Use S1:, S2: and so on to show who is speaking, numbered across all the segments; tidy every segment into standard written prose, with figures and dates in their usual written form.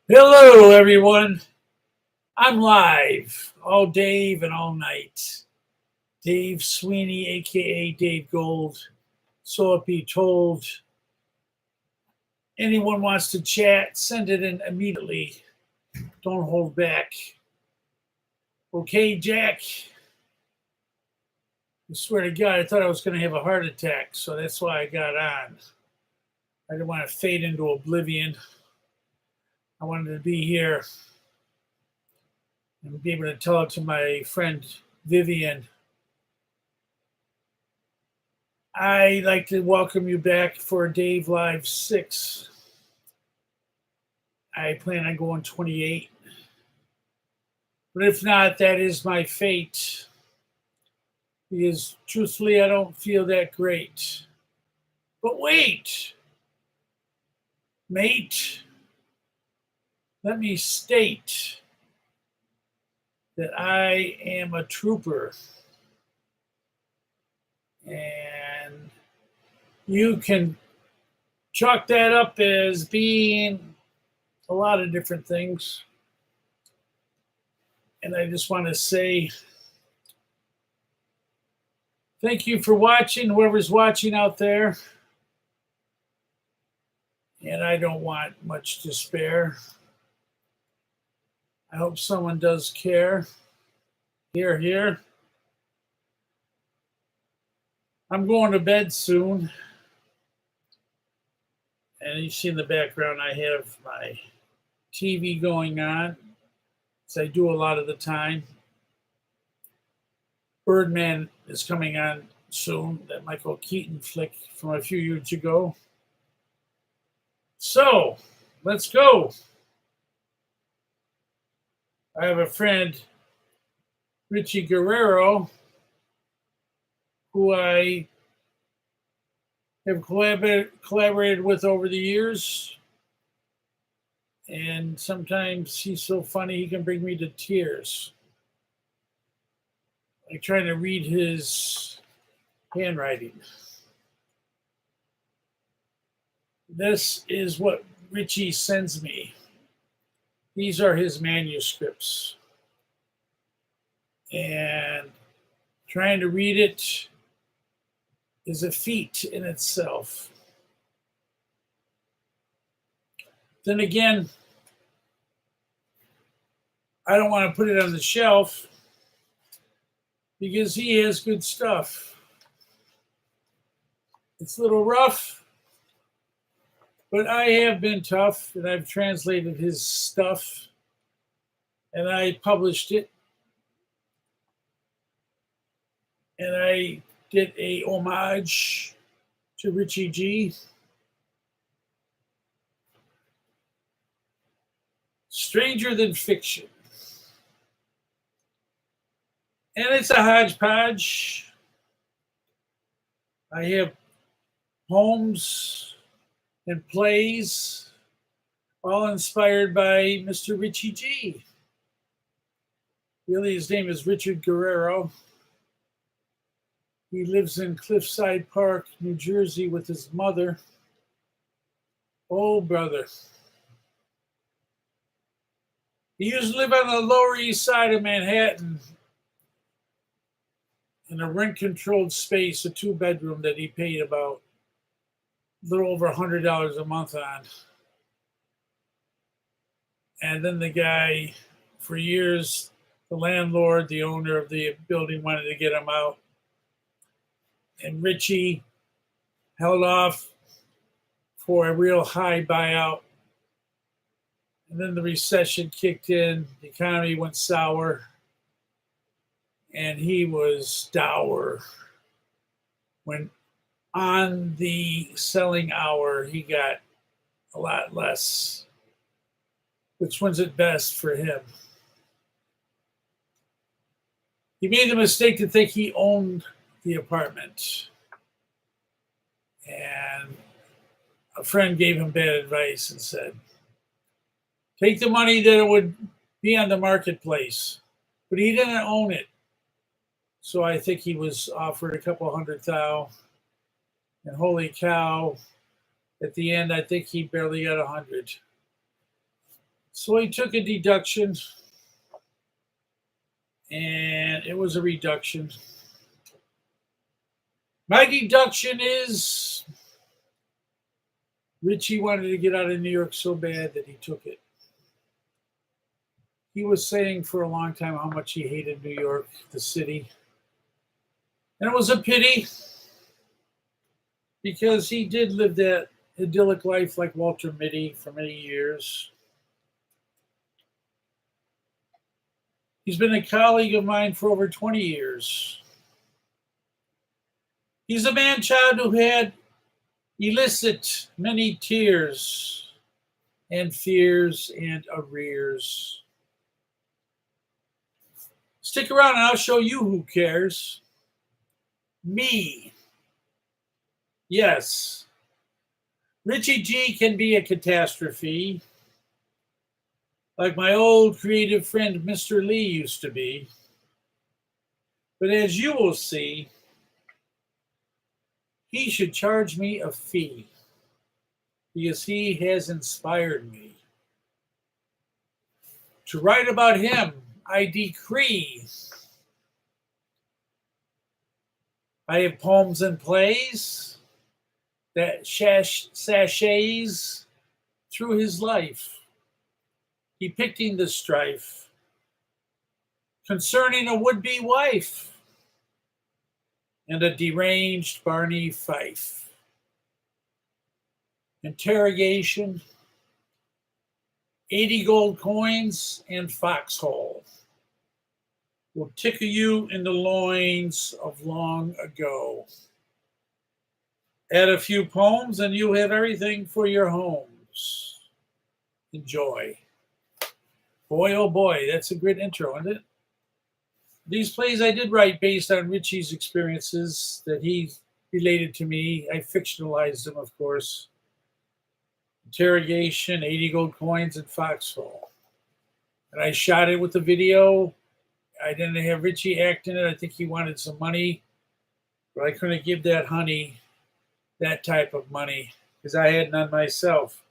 S1: Hello, everyone. I'm live all Dave and all night. Dave Sweeney, aka Dave Gold. So it be told, anyone wants to chat, send it in immediately. Don't hold back. Okay, Jack. I swear to God, I thought I was going to have a heart attack, so that's why I got on. I didn't want to fade into oblivion. I wanted to be here and be able to tell it to my friend Vivian. I'd like to welcome you back for Dave Live 6. I plan on going 28. But if not, that is my fate. Because truthfully, I don't feel that great. But wait, mate, let me state that I am a trooper. And you can chalk that up as being a lot of different things. And I just want to say thank you for watching, whoever's watching out there. And I don't want much to spare. I hope someone does care. Here, here. I'm going to bed soon. And you see in the background, I have my TV going on, as I do a lot of the time. Birdman is coming on soon, that Michael Keaton flick from a few years ago. So, let's go. I have a friend, Richie Guerrero, who I have collaborated with over the years. And sometimes he's so funny, he can bring me to tears. Like trying to read his handwriting. This is what Richie sends me. These are his manuscripts. And trying to read it is a feat in itself. Then again, I don't want to put it on the shelf because he has good stuff. It's a little rough, but I have been tough and I've translated his stuff and I published it. And I did a homage to Richie G. Stranger Than Fiction. And it's a hodgepodge. I have poems and plays, all inspired by Mr. Richie G. Really, his name is Richard Guerrero. He lives in Cliffside Park, New Jersey, with his mother. Oh, brother. He used to live on the Lower East Side of Manhattan in a rent-controlled space, a two-bedroom that he paid about a little over $100 a month on. And then the guy, for years, the landlord, the owner of the building, wanted to get him out. And Richie held off for a real high buyout. And then the recession kicked in, the economy went sour, and he was dour. When on the selling hour, he got a lot less, which was at best for him. He made the mistake to think he owned the apartment. And a friend gave him bad advice and said, take the money that it would be on the marketplace. But he didn't own it. So I think he was offered a couple $100,000. And holy cow, at the end, I think he barely got 100. So he took a deduction, and it was a reduction. My deduction is Richie wanted to get out of New York so bad that he took it. He was saying for a long time how much he hated New York, the city. And it was a pity because he did live that idyllic life like Walter Mitty for many years. He's been a colleague of mine for over 20 years. He's a man child who had illicit many tears and fears and arrears. Stick around and I'll show you who cares. Me. Yes. Richie G can be a catastrophe, like my old creative friend Mr. Lee used to be. But as you will see, he should charge me a fee because he has inspired me. To write about him, I decree. I have poems and plays that sachets through his life, depicting the strife concerning a would-be wife and a deranged Barney Fife. Interrogation, 80 gold coins, and foxhole will tickle you in the loins of long ago. Add a few poems and you have everything for your homes. Enjoy. Boy, oh boy, that's a great intro, isn't it? These plays I did write based on Richie's experiences that he related to me. I fictionalized them, of course. Interrogation, 80 gold coins, and foxhole. And I shot it with the video. I didn't have Richie act in it. I think he wanted some money, but I couldn't give that honey that type of money because I had none myself.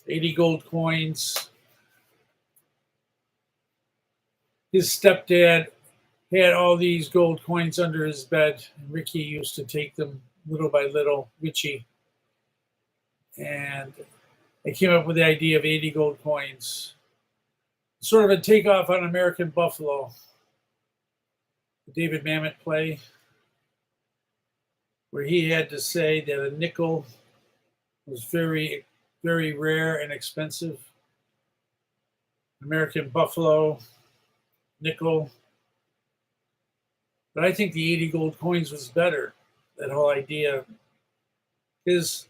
S1: 80 gold coins. His stepdad had all these gold coins under his bed, and Ricky used to take them little by little, Richie. And I came up with the idea of 80 gold coins. Sort of a takeoff on American Buffalo, the David Mamet play, where he had to say that a nickel was very, very rare and expensive. American Buffalo, nickel. But I think the 80 gold coins was better, that whole idea, because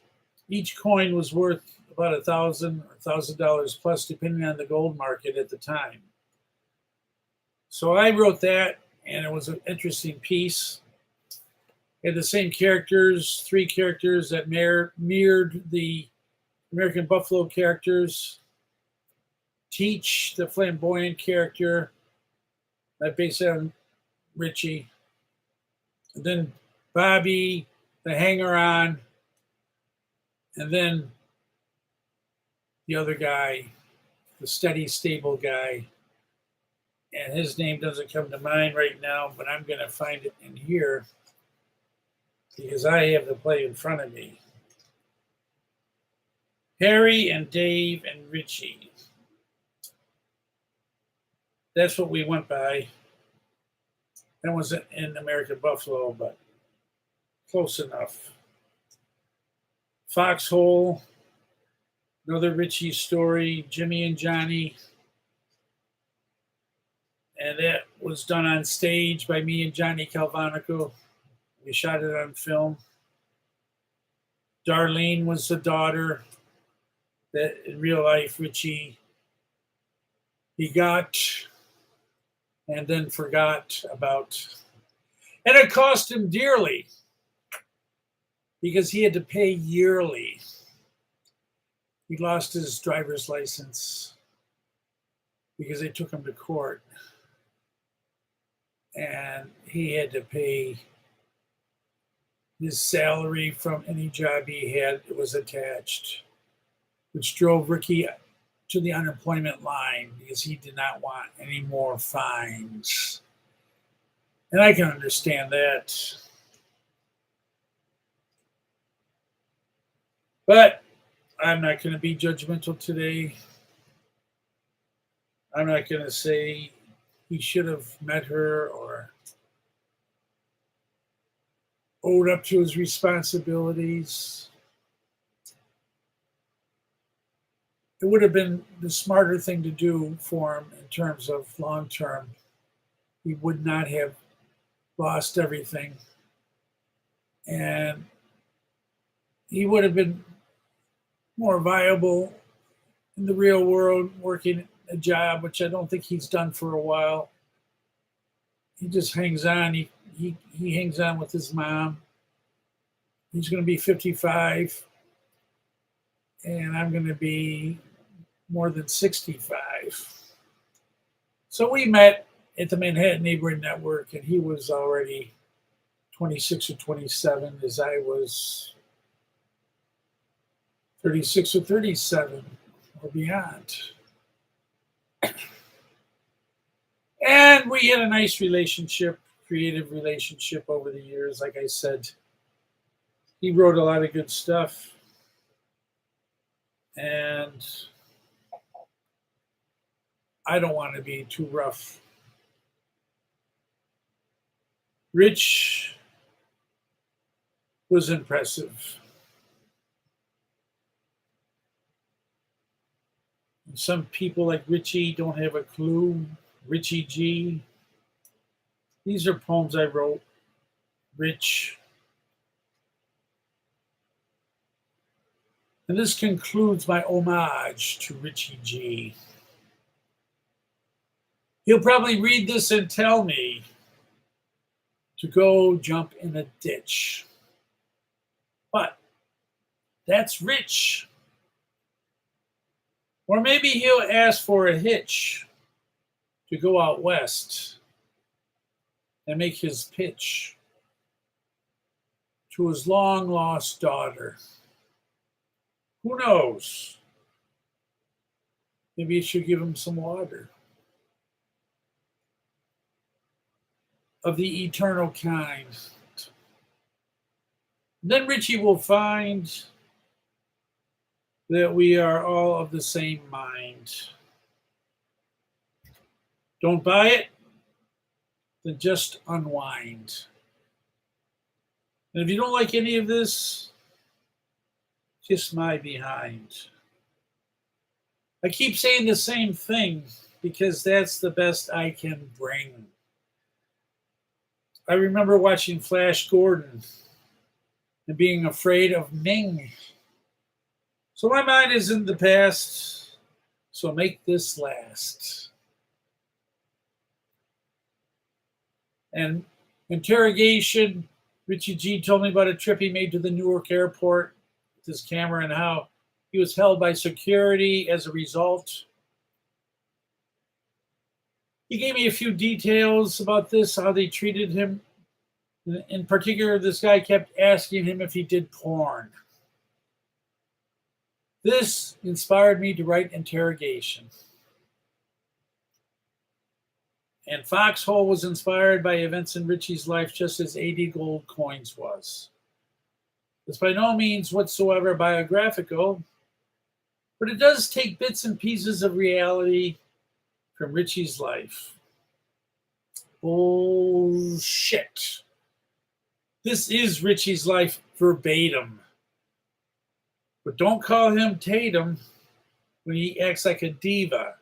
S1: each coin was worth about $1,000 or $1,000 plus, depending on the gold market at the time. So I wrote that, and it was an interesting piece. It had the same characters, 3 characters that mirrored the American Buffalo characters. Teach, the flamboyant character, I based on Richie. And then Bobby, the hanger-on, and then the other guy, the steady, stable guy. And his name doesn't come to mind right now, but I'm going to find it in here because I have the play in front of me. Harry and Dave and Richie. That's what we went by. That wasn't in American Buffalo, but close enough. Foxhole, another Richie story, Jimmy and Johnny. And that was done on stage by me and Johnny Calvanico. We shot it on film. Darlene was the daughter that in real life Richie begot and then forgot about. And it cost him dearly because he had to pay yearly. He lost his driver's license because they took him to court. And he had to pay his salary from any job he had that was attached, which drove Ricky to the unemployment line because he did not want any more fines. And I can understand that. But I'm not going to be judgmental today. I'm not going to say he should have met her or owed up to his responsibilities. It would have been the smarter thing to do for him in terms of long term. He would not have lost everything. And he would have been more viable in the real world, working a job, which I don't think he's done for a while. He just hangs on. He hangs on with his mom. He's going to be 55, and I'm going to be more than 65. So we met at the Manhattan Neighborhood Network, and he was already 26 or 27, as I was 36 or 37 or beyond. And we had a nice relationship, creative relationship over the years. Like I said, he wrote a lot of good stuff. And I don't want to be too rough. Rich was impressive. Some people like Richie don't have a clue. Richie G. These are poems I wrote. Rich. And this concludes my homage to Richie G. He'll probably read this and tell me to go jump in a ditch. But that's Rich. Or maybe he'll ask for a hitch to go out west and make his pitch to his long lost daughter. Who knows? Maybe you should give him some water of the eternal kind. Then Richie will find that we are all of the same mind. Don't buy it, then just unwind. And if you don't like any of this, kiss my behind. I keep saying the same thing because that's the best I can bring. I remember watching Flash Gordon and being afraid of Ming. So my mind is in the past, so make this last. And interrogation, Richie G told me about a trip he made to the Newark airport with his camera and how he was held by security as a result. He gave me a few details about this, how they treated him. In particular, this guy kept asking him if he did porn. This inspired me to write Interrogation. And Foxhole was inspired by events in Richie's life just as 80 Gold Coins was. It's by no means whatsoever biographical, but it does take bits and pieces of reality from Richie's life. Bullshit. This is Richie's life verbatim. But don't call him Tatum when he acts like a diva.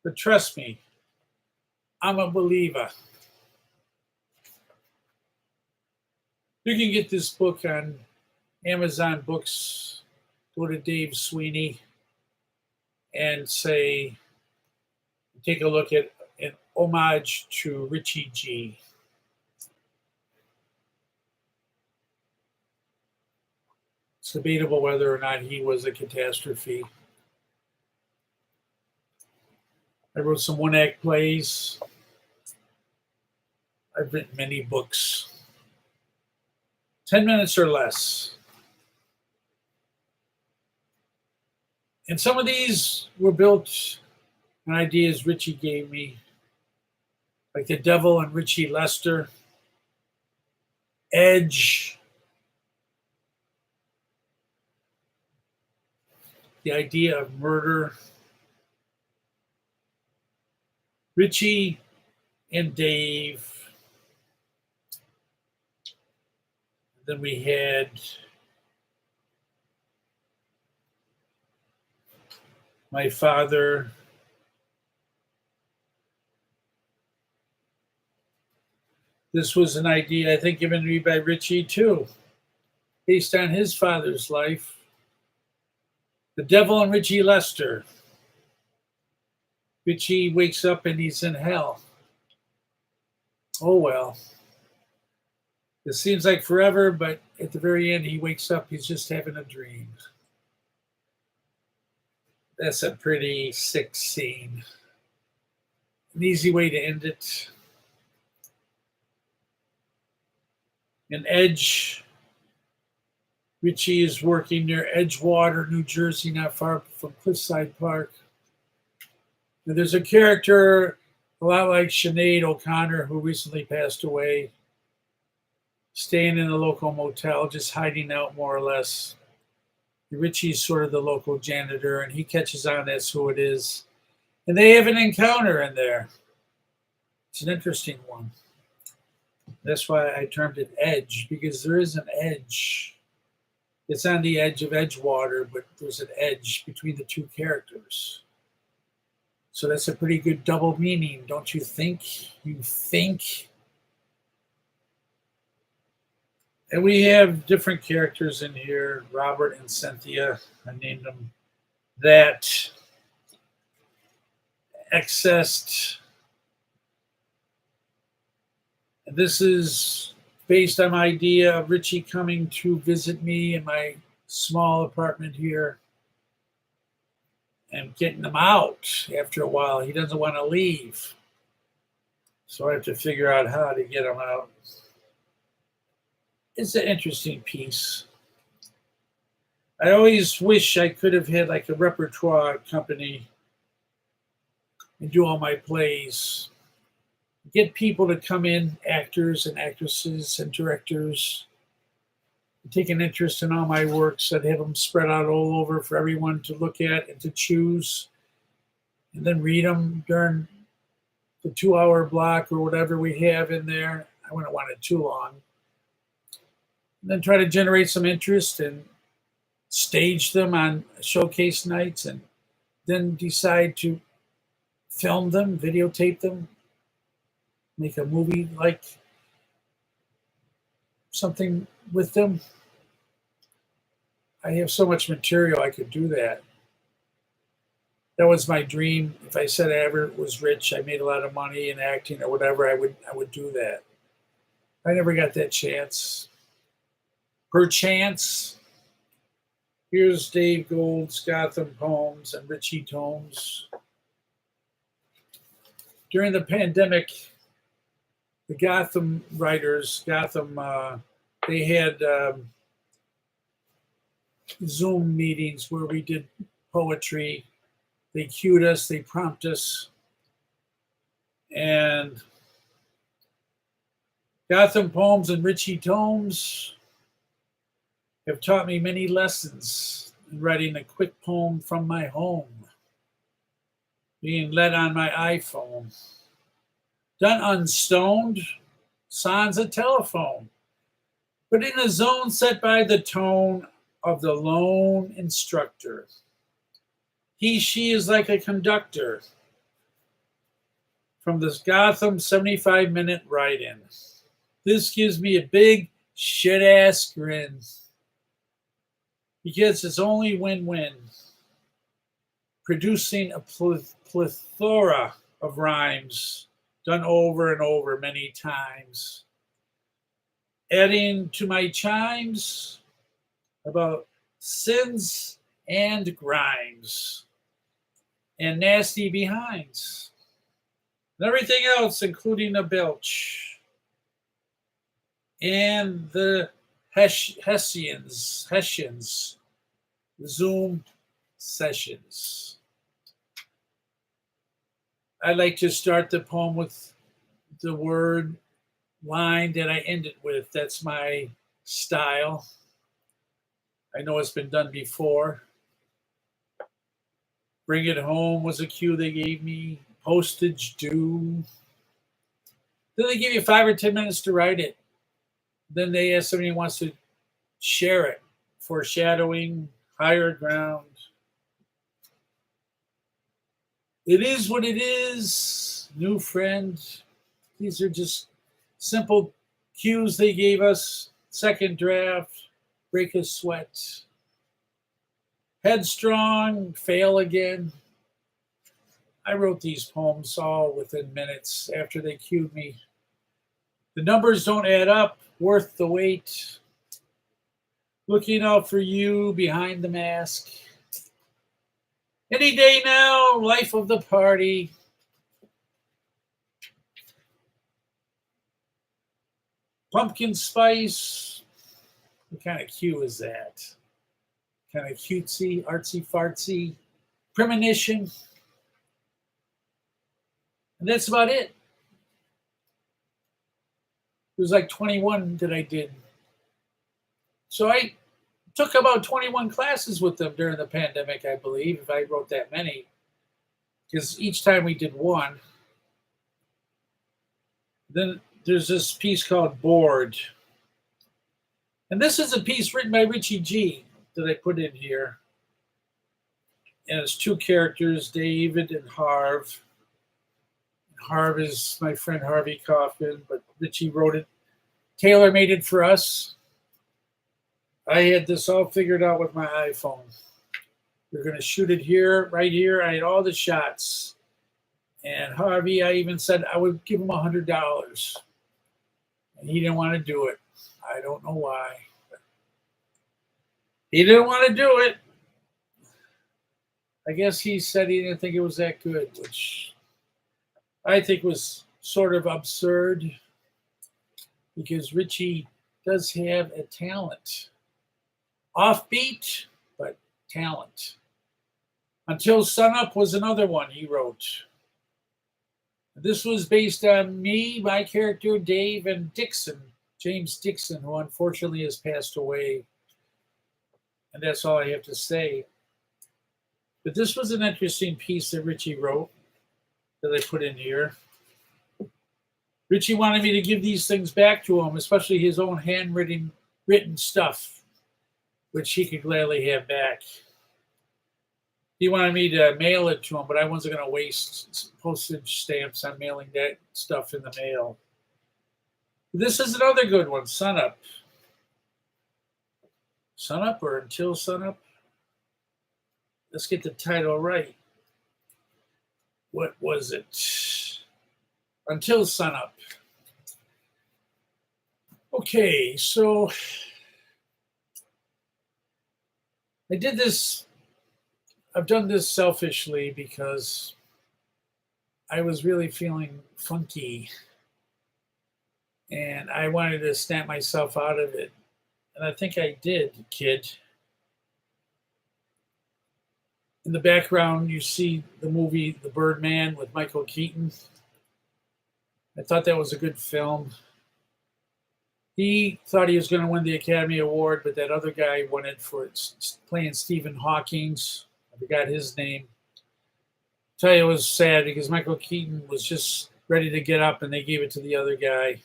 S1: But trust me, I'm a believer. You can get this book on Amazon Books. Go to Dave Sweeney and say, take a look at an homage to Richie G. It's debatable whether or not he was a catastrophe. I wrote some one-act plays. I've written many books. 10 minutes or less. And some of these were built on ideas Richie gave me, like The Devil and Richie Lester, Edge, the idea of murder, Richie and Dave. Then we had my father. This was an idea, I think, given to me by Richie, too, based on his father's life. The Devil and Richie Lester. Richie wakes up and he's in hell. Oh, well. It seems like forever, but at the very end, he wakes up, he's just having a dream. That's a pretty sick scene. An easy way to end it. In Edge, Richie is working near Edgewater, New Jersey, not far from Cliffside Park. And there's a character a lot like Sinead O'Connor, who recently passed away, staying in a local motel, just hiding out more or less. Richie's sort of the local janitor, and he catches on that's who it is. And they have an encounter in there. It's an interesting one. That's why I termed it Edge, because there is an edge. It's on the edge of Edgewater, but there's an edge between the two characters. So that's a pretty good double meaning, don't you think? You think? And we have different characters in here, Robert and Cynthia. I named them that. Accessed. This is based on my idea of Richie coming to visit me in my small apartment here and getting him out after a while. He doesn't want to leave. So I have to figure out how to get him out. It's an interesting piece. I always wish I could have had like a repertoire company and do all my plays. Get people to come in, actors and actresses and directors, and take an interest in all my works. I'd have them spread out all over for everyone to look at and to choose, and then read them during the 2-hour block or whatever we have in there. I wouldn't want it too long. And then try to generate some interest and stage them on showcase nights, and then decide to film them, videotape them, make a movie like something with them. I have so much material I could do that. That was my dream. If I said I ever was rich, I made a lot of money in acting or whatever, I would do that. I never got that chance. Perchance, here's Dave Gould's Gotham poems and Richie Tomes. During the pandemic, the Gotham writers, they had Zoom meetings where we did poetry. They cued us, they prompted us. And Gotham poems and Richie Tomes have taught me many lessons in writing a quick poem from my home, being led on my iPhone, done unstoned, sans a telephone, but in a zone set by the tone of the lone instructor. He, she is like a conductor from this Gotham 75-minute write-in. This gives me a big shit-ass grin because it's only win-win. Producing a plethora of rhymes done over and over many times. Adding to my chimes about sins and grimes and nasty behinds. And everything else, including a belch. And the Hessians, Zoom sessions. I like to start the poem with the word line that I end it with. That's my style. I know it's been done before. Bring it home was a cue they gave me. Postage due. Then they give you 5 or 10 minutes to write it. Then they ask somebody who wants to share it. Foreshadowing, higher ground. It is what it is, new friend. These are just simple cues they gave us. Second draft, break a sweat. Headstrong, fail again. I wrote these poems all within minutes after they cued me. The numbers don't add up, worth the wait. Looking out for you behind the mask. Any day now, life of the party. Pumpkin spice. What kind of cue is that? Kind of cutesy, artsy fartsy. Premonition. And that's about it. It was like 21 that I did. So I took about 21 classes with them during the pandemic, I believe, if I wrote that many. Because each time we did one. Then there's this piece called Bored. And this is a piece written by Richie G that I put in here. And it's 2 characters, David and Harv. Harv is my friend Harvey Kaufman, but Richie wrote it, tailor-made it for us. I had this all figured out with my iPhone. We're going to shoot it here, right here. I had all the shots. And Harvey, I even said I would give him $100. And he didn't want to do it. I don't know why. He didn't want to do it. I guess he said he didn't think it was that good, which I think was sort of absurd because Richie does have a talent. Offbeat, but talent. Until Sunup was another one he wrote. This was based on me, my character, Dave, and Dixon, James Dixon, who unfortunately has passed away. And that's all I have to say. But this was an interesting piece that Richie wrote that I put in here. Richie wanted me to give these things back to him, especially his own handwritten stuff, which he could gladly have back. He wanted me to mail it to him, but I wasn't going to waste postage stamps on mailing that stuff in the mail. This is another good one, Sunup. Sunup or Until Sunup? Let's get the title right. What was it? Until Sunup. Okay, so I did this. I've done this selfishly because I was really feeling funky and I wanted to snap myself out of it. And I think I did, kid. In the background, you see the movie The Birdman with Michael Keaton. I thought that was a good film. He thought he was going to win the Academy Award, but that other guy won it for playing Stephen Hawking. I forgot his name. I'll tell you, it was sad because Michael Keaton was just ready to get up and they gave it to the other guy.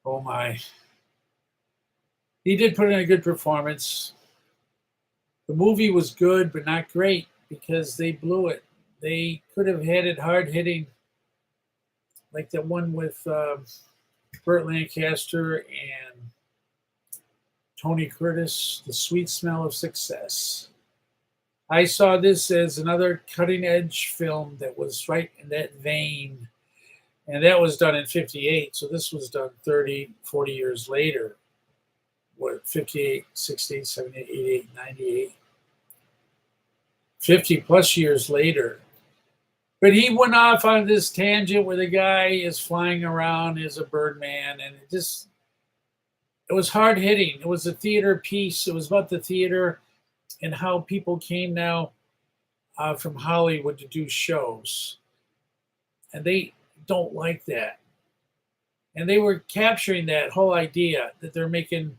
S1: Oh my. He did put in a good performance. The movie was good, but not great because they blew it. They could have had it hard hitting, like the one with Burt Lancaster and Tony Curtis, The Sweet Smell of Success. I saw this as another cutting edge film that was right in that vein. And that was done in 58. So this was done 30, 40 years later. What, 58, 68, 78, 88, 98. 50 plus years later. But he went off on this tangent where the guy is flying around as a Birdman. And it was hard hitting. It was a theater piece. It was about the theater. and how people came now from Hollywood to do shows. And they don't like that. And they were capturing that whole idea that they're making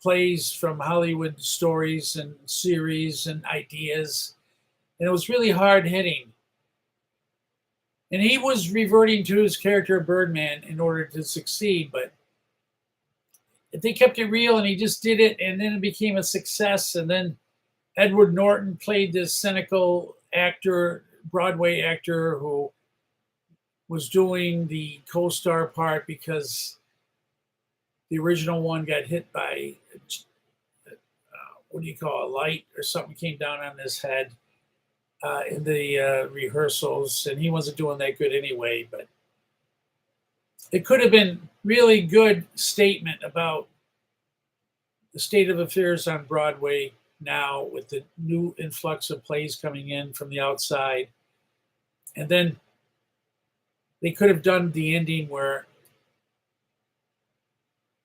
S1: plays from Hollywood stories and series and ideas. And it was really hard hitting. And he was reverting to his character of Birdman in order to succeed, but they kept it real and he just did it, and then it became a success. And then Edward Norton played this cynical actor, Broadway actor, who was doing the co-star part because the original one got hit by, what do you call it, a light or something came down on his head in the rehearsals, and he wasn't doing that good anyway. But it could have been really good statement about the state of affairs on Broadway now with the new influx of plays coming in from the outside. And then they could have done the ending where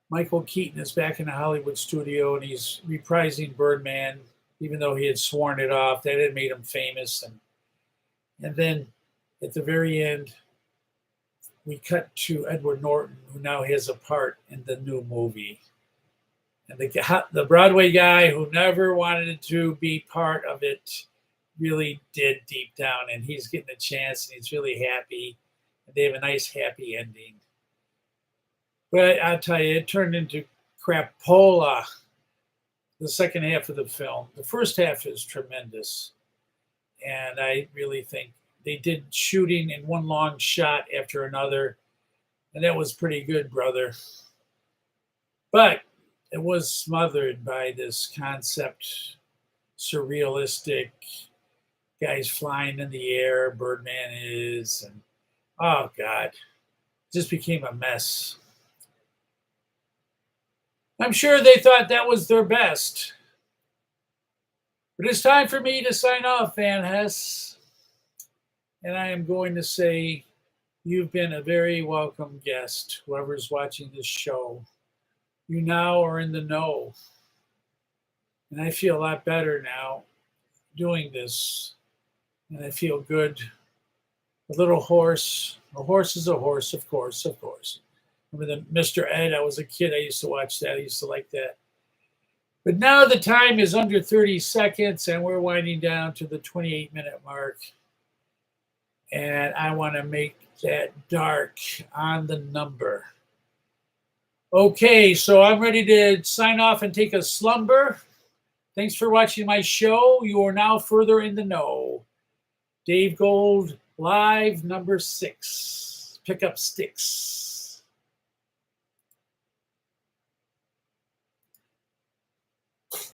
S1: Michael Keaton is back in the Hollywood studio and he's reprising Birdman, even though he had sworn it off. That had made him famous. And then at the very end, we cut to Edward Norton, who now has a part in the new movie. And the Broadway guy who never wanted to be part of it really did deep down, and he's getting a chance, and he's really happy. And they have a nice, happy ending. But I'll tell you, it turned into crapola, the second half of the film. The first half is tremendous. And I really think they did shooting in one long shot after another. And that was pretty good, brother. But it was smothered by this concept, surrealistic, guys flying in the air, Birdman is, and oh God, it just became a mess. I'm sure they thought that was their best. But it's time for me to sign off, Van Hess. And I am going to say you've been a very welcome guest, whoever's watching this show. You now are in the know. And I feel a lot better now doing this. And I feel good. A little horse. A horse is a horse, of course, of course. Remember the Mr. Ed? I was a kid. I used to watch that. I used to like that. But now the time is under 30 seconds, and we're winding down to the 28-minute mark. And I want to make that dark on the number. Okay, so I'm ready to sign off and take a slumber. Thanks for watching my show. You are now further in the know. Dave Gold, live number 6. Pick up sticks.